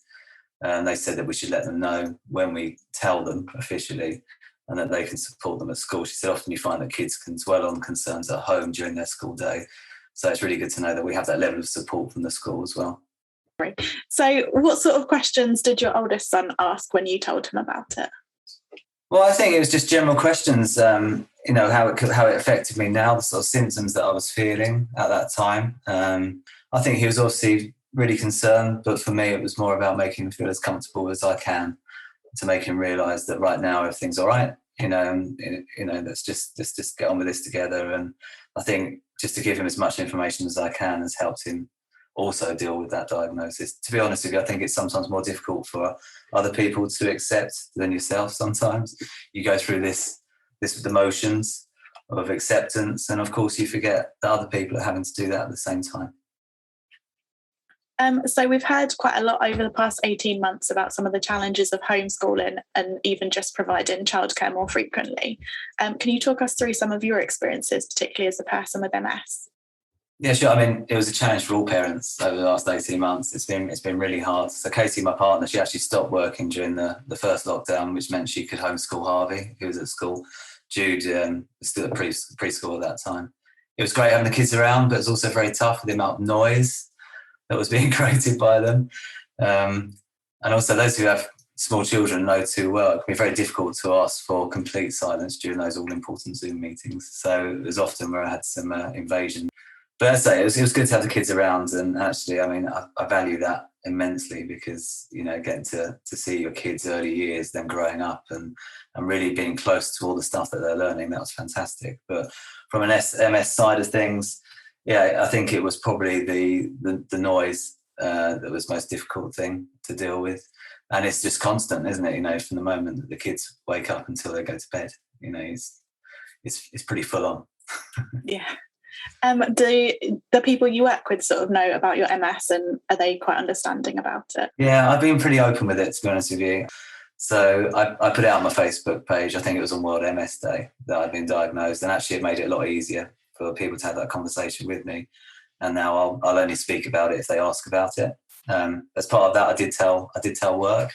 Speaker 5: They said that we should let them know when we tell them officially and that they can support them at school. She said often you find that kids can dwell on concerns at home during their school day. So it's really good to know that we have that level of support from the school as well.
Speaker 1: So what sort of questions did your oldest son ask when you told him about it?
Speaker 5: Well, I think it was just general questions, how it affected me now, the sort of symptoms that I was feeling at that time. I think he was obviously really concerned, but for me it was more about making him feel as comfortable as I can to make him realise that right now everything's all right, let's just get on with this together. And I think just to give him as much information as I can has helped him also deal with that diagnosis. To be honest with you, I think it's sometimes more difficult for other people to accept than yourself. Sometimes you go through this with the motions of acceptance, and of course you forget that other people are having to do that at the same time.
Speaker 1: So we've heard quite a lot over the past 18 months about some of the challenges of homeschooling and even just providing childcare more frequently. Can you talk us through some of your experiences, particularly as a person with MS?
Speaker 5: Yeah, sure. I mean, it was a challenge for all parents over the last 18 months. It's been really hard. So Katie, my partner, she actually stopped working during the first lockdown, which meant she could homeschool Harvey, who was at school. Jude was still at preschool at that time. It was great having the kids around, but it was also very tough with the amount of noise that was being created by them. And also those who have small children know too well, it can be very difficult to ask for complete silence during those all-important Zoom meetings. So it was often where I had some invasion. But as I say, it was good to have the kids around, and actually, I mean, I value that immensely because, getting to see your kids' early years, them growing up and really being close to all the stuff that they're learning, that was fantastic. But from an MS side of things, yeah, I think it was probably the noise that was the most difficult thing to deal with. And it's just constant, isn't it? From the moment that the kids wake up until they go to bed, it's pretty full on.
Speaker 1: Yeah. Do the people you work with sort of know about your MS and are they quite understanding about it?
Speaker 5: Yeah, I've been pretty open with it, to be honest with you. So I put it out on my Facebook page. I think it was on World MS Day that I'd been diagnosed, and actually it made it a lot easier for people to have that conversation with me. And now I'll only speak about it if they ask about it. As part of that, I did tell work,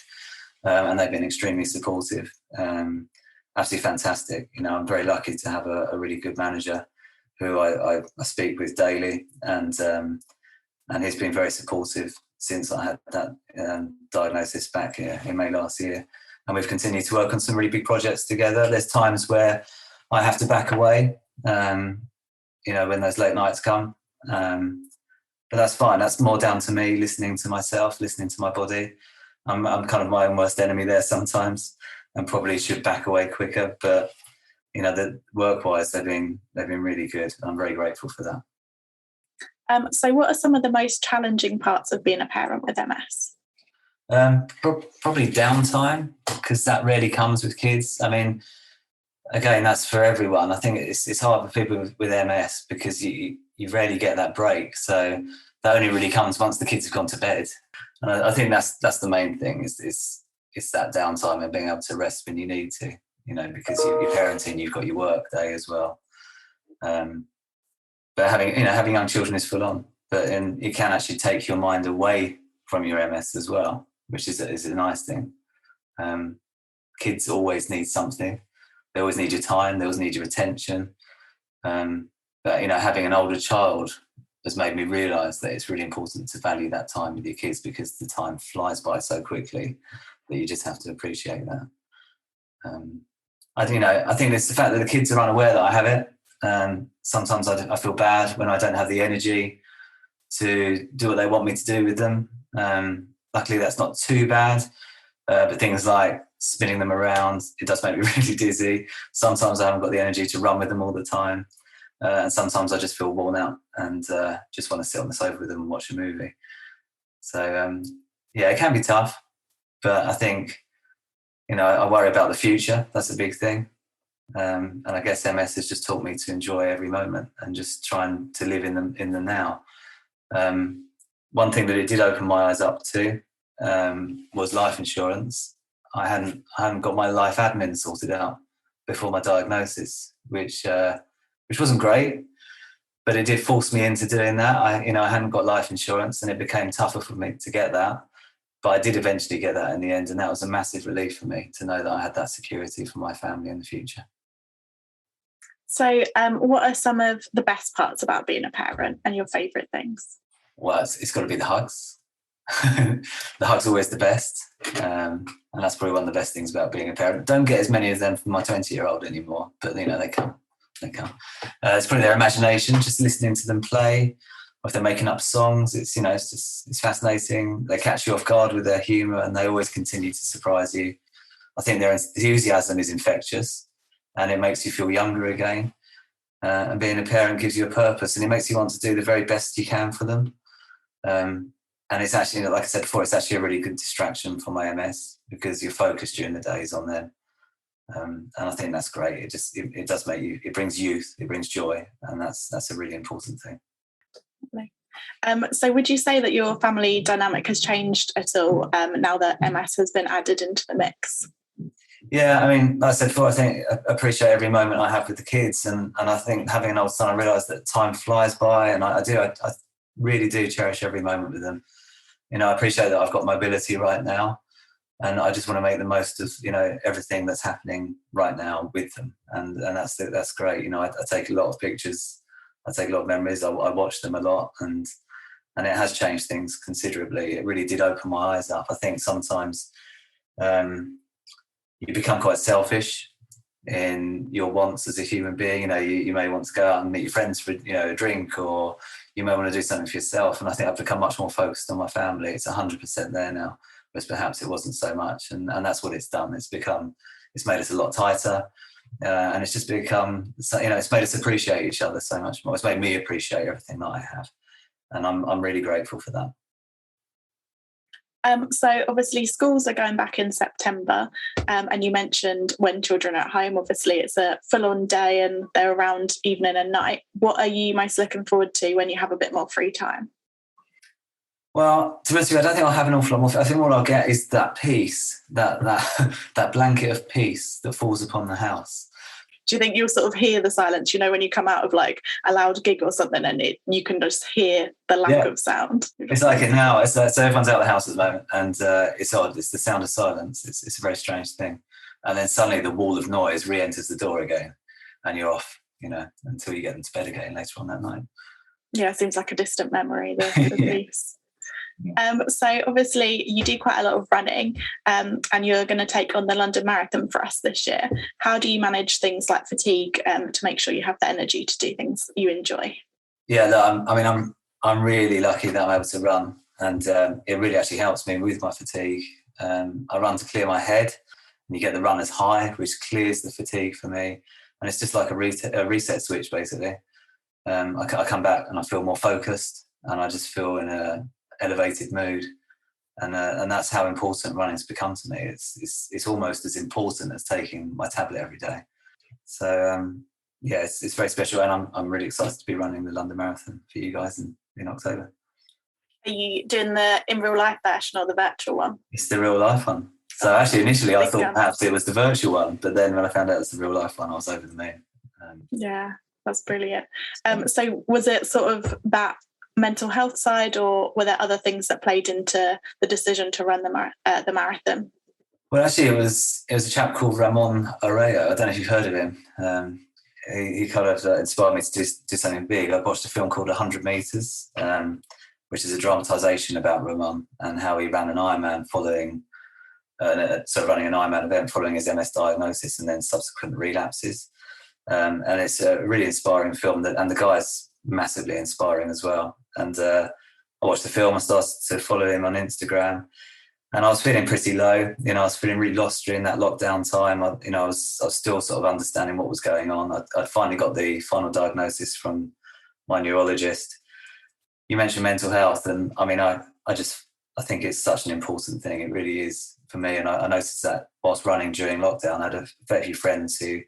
Speaker 5: and they've been extremely supportive. Absolutely fantastic. I'm very lucky to have a really good manager who I speak with daily, and he's been very supportive since I had that diagnosis back in May last year. And we've continued to work on some really big projects together. There's times where I have to back away, when those late nights come. But that's fine. That's more down to me listening to myself, listening to my body. I'm kind of my own worst enemy there sometimes, and probably should back away quicker. But the work-wise, they've been really good. I'm very grateful for that.
Speaker 1: So what are some of the most challenging parts of being a parent with MS?
Speaker 5: Probably downtime, because that rarely comes with kids. I mean, again, that's for everyone. I think it's hard for people with MS because you rarely get that break. So that only really comes once the kids have gone to bed. And I think that's the main thing is that downtime and being able to rest when you need to, because you're parenting, you've got your work day as well. But having young children is full on, but it can actually take your mind away from your MS as well, which is a nice thing. Kids always need something. They always need your time. They always need your attention. But having an older child has made me realise that it's really important to value that time with your kids, because the time flies by so quickly that you just have to appreciate that. I think it's the fact that the kids are unaware that I have it. Sometimes I feel bad when I don't have the energy to do what they want me to do with them. Luckily, that's not too bad. But things like spinning them around, it does make me really dizzy. Sometimes I haven't got the energy to run with them all the time. And sometimes I just feel worn out and just want to sit on the sofa with them and watch a movie. So, it can be tough. But I think, I worry about the future. That's a big thing. And I guess MS has just taught me to enjoy every moment and just trying to live in the now. One thing that it did open my eyes up to was life insurance. I hadn't got my life admin sorted out before my diagnosis, which wasn't great, but it did force me into doing that. I hadn't got life insurance, and it became tougher for me to get that. But I did eventually get that in the end, and that was a massive relief for me to know that I had that security for my family in the future.
Speaker 1: So what are some of the best parts about being a parent and your favourite things?
Speaker 5: Well, it's got to be the hugs. The hugs are always the best. And that's probably one of the best things about being a parent. Don't get as many of them from my 20-year-old anymore, but they come. It's probably their imagination, just listening to them play, or if they're making up songs. It's fascinating. They catch you off guard with their humour, and they always continue to surprise you. I think their enthusiasm is infectious, and it makes you feel younger again. And being a parent gives you a purpose, and it makes you want to do the very best you can for them. And it's actually, like I said before, it's actually a really good distraction for my MS, because your focus during the day is on them. And I think that's great. It does make you, it brings youth, it brings joy, and that's a really important thing.
Speaker 1: So would you say that your family dynamic has changed at all now that MS has been added into the mix?
Speaker 5: Yeah, I mean, like I said before, I think I appreciate every moment I have with the kids, and I think having an older son, I realise that time flies by, and I really do cherish every moment with them. I appreciate that I've got mobility right now, and I just want to make the most of everything that's happening right now with them, and that's great. I take a lot of pictures, I take a lot of memories, I watch them a lot, and it has changed things considerably. It really did open my eyes up. I think sometimes you become quite selfish in your wants as a human being. You may want to go out and meet your friends for a drink, or you may want to do something for yourself. And I think I've become much more focused on my family. It's 100% there now, whereas perhaps it wasn't so much. And that's what it's done. It's made us a lot tighter, and it's just become, it's made us appreciate each other so much more. It's made me appreciate everything that I have, and I'm really grateful for that.
Speaker 1: So obviously schools are going back in September, and you mentioned when children are at home, obviously it's a full-on day and they're around evening and night. What are you most looking forward to when you have a bit more free time?
Speaker 5: Well, to be honest with you, I don't think I'll have an awful lot more. I think what I'll get is that peace, that blanket of peace that falls upon the house.
Speaker 1: Do you think you'll sort of hear the silence, when you come out of like a loud gig or something, and you can just hear the lack of sound?
Speaker 5: It's like it now. It's so everyone's out of the house at the moment, and it's odd. It's the sound of silence. It's a very strange thing. And then suddenly the wall of noise re-enters the door again, and you're off, until you get them to bed again later on that night.
Speaker 1: Yeah, it seems like a distant memory, the peace. So obviously you do quite a lot of running, and you're going to take on the London Marathon for us this year. How do you manage things like fatigue to make sure you have the energy to do things you enjoy? Yeah, look, I'm really lucky that I'm able to run, and it really actually helps me with my fatigue. I run to clear my head, and you get the runner's high, which clears the fatigue for me, and it's just like a reset switch basically. I come back and I feel more focused, and I just feel in a elevated mood,
Speaker 5: And that's how important running's become to me. It's almost as important as taking my tablet every day. So yeah, it's very special, and I'm really excited to be running the London Marathon for you guys in October.
Speaker 1: Are you doing the in real life version or the virtual one?
Speaker 5: It's the real life one. So actually, initially I thought perhaps it was the virtual one, but then when I found out it was the real life one, I was over the moon.
Speaker 1: Yeah, that's brilliant. So was it sort of that mental health side, or were there other things that played into the decision to run the marathon?
Speaker 5: Well, actually, it was a chap called Ramon Arreo. I don't know if you've heard of him. He kind of inspired me to do something big. I watched a film called 100 Meters, which is a dramatisation about Ramon and how he ran an Ironman following, running an Ironman event following his MS diagnosis and then subsequent relapses. And it's a really inspiring film, and the guy's massively inspiring as well. And I watched the film and started to follow him on Instagram. And I was feeling pretty low. I was feeling really lost during that lockdown time. I was still sort of understanding what was going on. I'd finally got the final diagnosis from my neurologist. You mentioned mental health, and I mean, I think it's such an important thing. It really is for me. And I noticed that whilst running during lockdown, I had a fair few friends who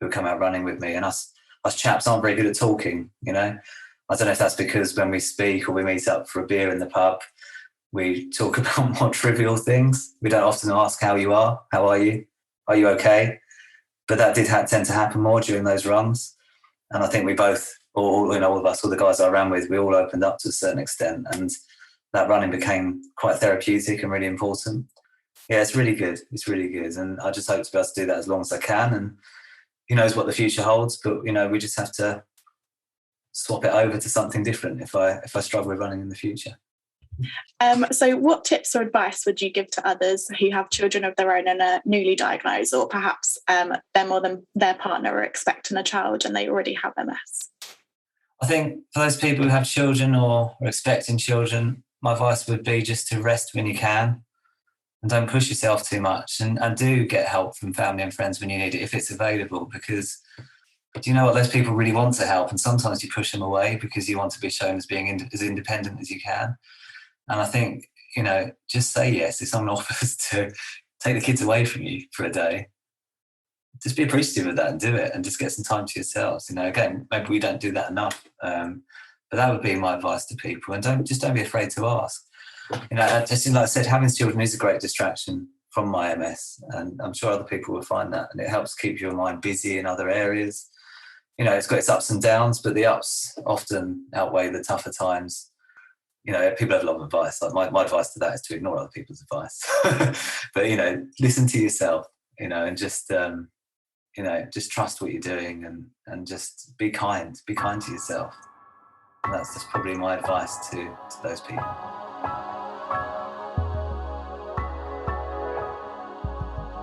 Speaker 5: would come out running with me, and us chaps aren't very good at talking. I don't know if that's because when we speak or we meet up for a beer in the pub, we talk about more trivial things. We don't often ask how you are. How are you? Are you okay? But that did tend to happen more during those runs. And I think we both, all of us, all the guys I ran with, we all opened up to a certain extent. And that running became quite therapeutic and really important. Yeah, it's really good. It's really good. And I just hope to be able to do that as long as I can. And who knows what the future holds, but, we just have to swap it over to something different if I struggle with running in the future.
Speaker 1: So what tips or advice would you give to others who have children of their own and are newly diagnosed, or perhaps them or their partner are expecting a child and they already have MS?
Speaker 5: I think for those people who have children or are expecting children, my advice would be just to rest when you can and don't push yourself too much, and do get help from family and friends when you need it, if it's available, because do you know what, those people really want to help, and sometimes you push them away because you want to be shown as being as independent as you can. And I think, just say yes if someone offers to take the kids away from you for a day. Just be appreciative of that and do it, and just get some time to yourselves. Again, maybe we don't do that enough, but that would be my advice to people. And don't be afraid to ask. Just like I said, having children is a great distraction from my MS, and I'm sure other people will find that, and it helps keep your mind busy in other areas. It's got its ups and downs, but the ups often outweigh the tougher times. People have a lot of advice. Like my advice to that is to ignore other people's advice. But, listen to yourself, and just trust what you're doing, and just be kind to yourself. And that's just probably my advice to those people.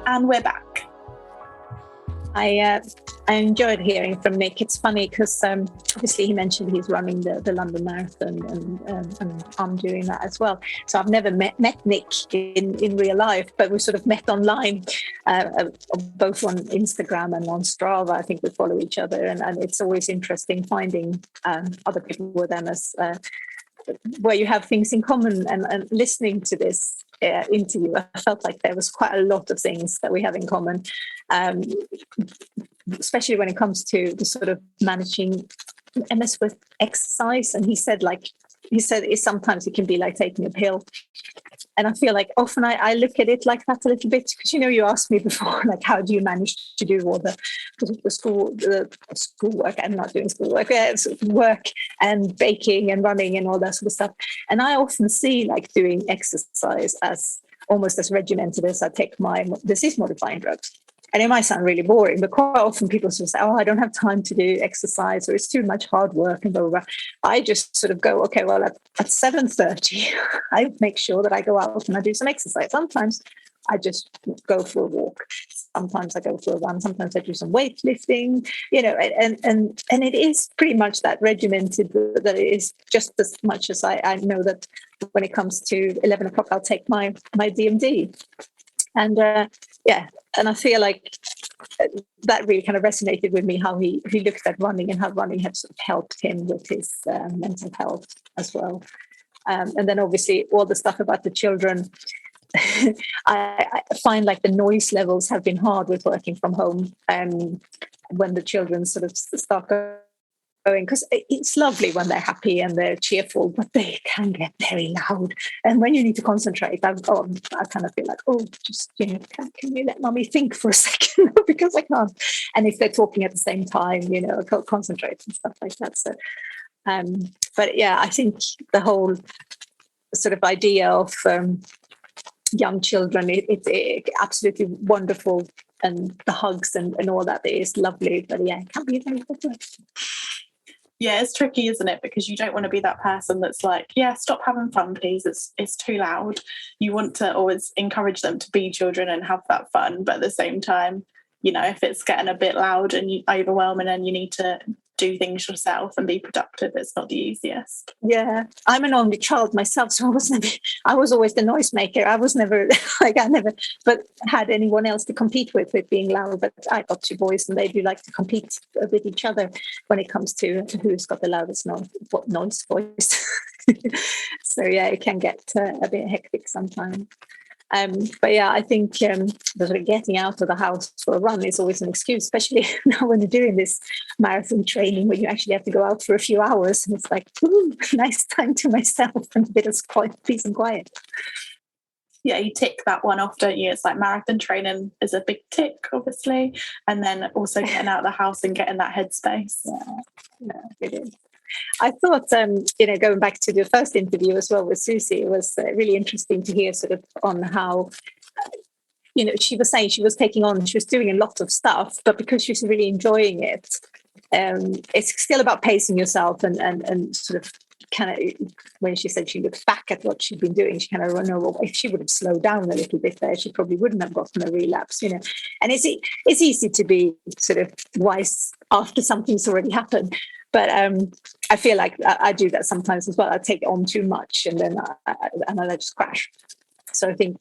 Speaker 1: And we're back.
Speaker 2: I enjoyed hearing from Nick. It's funny because obviously he mentioned he's running the London Marathon, and I'm doing that as well. So I've never met Nick in real life, but we sort of met online, both on Instagram and on Strava. I think we follow each other, and it's always interesting finding other people with MS where you have things in common. And listening to this interview, I felt like there was quite a lot of things that we have in common. Especially when it comes to the sort of managing MS with exercise. And he said sometimes it can be like taking a pill. And I feel like often I look at it like that a little bit, because you asked me before, like, how do you manage to do all the schoolwork? I'm not doing schoolwork, work and baking and running and all that sort of stuff. And I often see like doing exercise as almost as regimented as I take my disease modifying drugs. And it might sound really boring, but quite often people sort of say, I don't have time to do exercise, or it's too much hard work and blah, blah, blah. I just sort of go, okay, well, at 7:30, I make sure that I go out and I do some exercise. Sometimes I just go for a walk. Sometimes I go for a run. Sometimes I do some weightlifting, and it is pretty much that regimented, that it is just as much as I know that when it comes to 11 o'clock, I'll take my DMD. And and I feel like that really kind of resonated with me, how he looked at running and how running had sort of helped him with his mental health as well. And then obviously all the stuff about the children. I find like the noise levels have been hard with working from home when the children sort of start going, because it's lovely when they're happy and they're cheerful, but they can get very loud. And when you need to concentrate, I kind of feel like, just, can you let mommy think for a second? Because I can't. And if they're talking at the same time, I can't concentrate and stuff like that. So, but yeah, I think the whole sort of idea of young children, it's absolutely wonderful, and the hugs and all that is lovely, but yeah, it can be very difficult.
Speaker 1: Yeah, it's tricky, isn't it? Because you don't want to be that person that's like, yeah, stop having fun, please. It's too loud. You want to always encourage them to be children and have that fun, but at the same time, if it's getting a bit loud and overwhelming and you need to do things yourself and be productive, it's not the easiest.
Speaker 2: Yeah, I'm an only child myself, so I was always the noisemaker. I was never but had anyone else to compete with being loud. But I got 2 boys, and they do like to compete with each other when it comes to who's got the loudest noise voice. So yeah, it can get a bit hectic sometimes. But yeah, I think getting out of the house for a run is always an excuse, especially now when you're doing this marathon training where you actually have to go out for a few hours, and it's like, nice time to myself and a bit of peace and quiet.
Speaker 1: Yeah, you tick that one off, don't you? It's like marathon training is a big tick, obviously, and then also getting out of the house and getting that headspace.
Speaker 2: Yeah, it is. I thought, going back to the first interview as well with Suzy, it was really interesting to hear sort of on how, she was saying she was doing a lot of stuff, but because she's really enjoying it, it's still about pacing yourself and sort of kind of, when she said she looked back at what she'd been doing, she kind of don't know, if she would have slowed down a little bit there, she probably wouldn't have gotten a relapse, And it's easy to be sort of wise after something's already happened. But I feel like I do that sometimes as well. I take on too much and then I just crash. So I think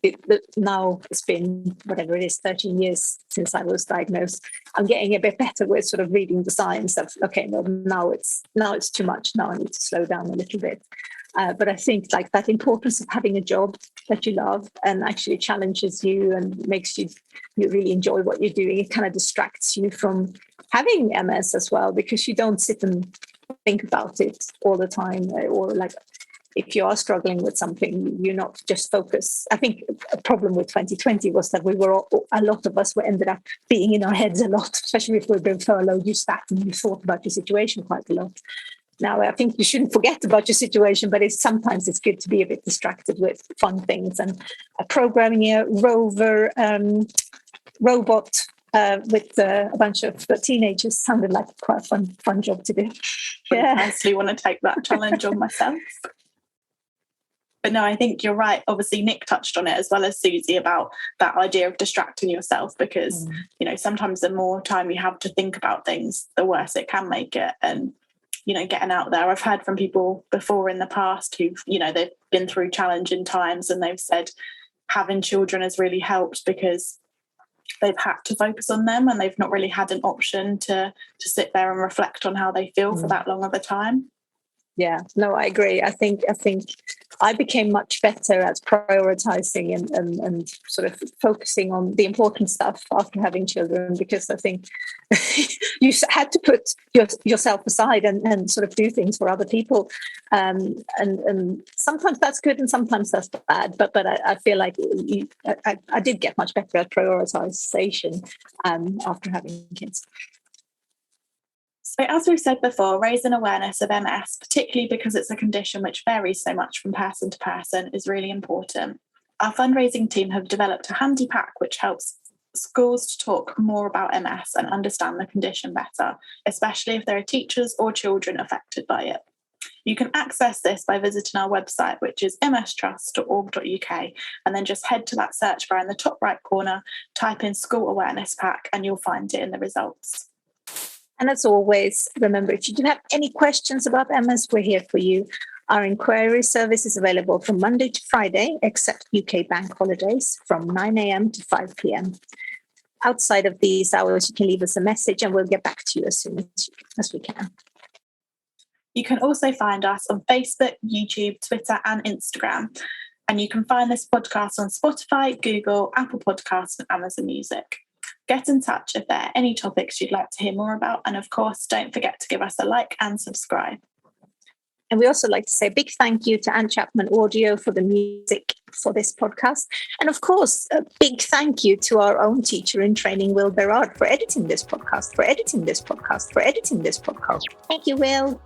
Speaker 2: now it's been, whatever it is, 13 years since I was diagnosed. I'm getting a bit better with sort of reading the signs of, okay, well, now it's too much. Now I need to slow down a little bit. But I think like that importance of having a job that you love and actually challenges you and makes you really enjoy what you're doing. It kind of distracts you from having MS as well, because you don't sit and think about it all the time, or like if you are struggling with something, you're not just focused. I think a problem with 2020 was that a lot of us ended up being in our heads a lot, especially if we've been furloughed. You sat and you thought about your situation quite a lot. Now, I think you shouldn't forget about your situation, but sometimes it's good to be a bit distracted with fun things. And programming a robot with a bunch of teenagers sounded like quite a fun job to do.
Speaker 1: Yeah, I actually want to take that challenge on myself. But no, I think you're right. Obviously, Nick touched on it as well as Suzy about that idea of distracting yourself, because, sometimes the more time you have to think about things, the worse it can make it. And, getting out there. I've heard from people before in the past who've, they've been through challenging times and they've said having children has really helped because they've had to focus on them and they've not really had an option to sit there and reflect on how they feel for that long of a time.
Speaker 2: Yeah, no, I agree. I think I became much better at prioritizing and sort of focusing on the important stuff after having children, because I think you had to put yourself aside and sort of do things for other people. And sometimes that's good and sometimes that's bad. But I feel like I did get much better at prioritization after having kids.
Speaker 1: So as we've said before, raising awareness of MS, particularly because it's a condition which varies so much from person to person, is really important. Our fundraising team have developed a handy pack which helps schools to talk more about MS and understand the condition better, especially if there are teachers or children affected by it. You can access this by visiting our website, which is mstrust.org.uk, and then just head to that search bar in the top right corner, type in School Awareness Pack, and you'll find it in the results.
Speaker 2: And as always, remember, if you do have any questions about MS, we're here for you. Our inquiry service is available from Monday to Friday, except UK bank holidays, from 9 a.m. to 5 p.m. Outside of these hours, you can leave us a message and we'll get back to you as soon as we can.
Speaker 1: You can also find us on Facebook, YouTube, Twitter, and Instagram. And you can find this podcast on Spotify, Google, Apple Podcasts, and Amazon Music. Get in touch if there are any topics you'd like to hear more about. And of course, don't forget to give us a like and subscribe.
Speaker 2: And we also like to say a big thank you to Anne Chapman Audio for the music for this podcast. And of course, a big thank you to our own teacher in training, Will Berard, for editing this podcast. Thank you, Will.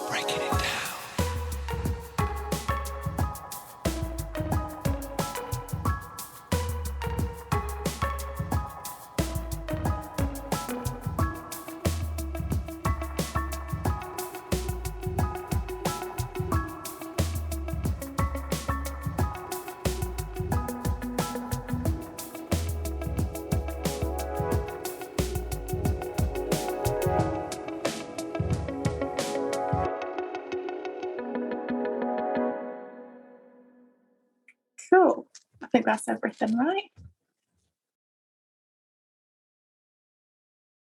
Speaker 3: Breaking it down.
Speaker 1: Cool. I think that's everything, right?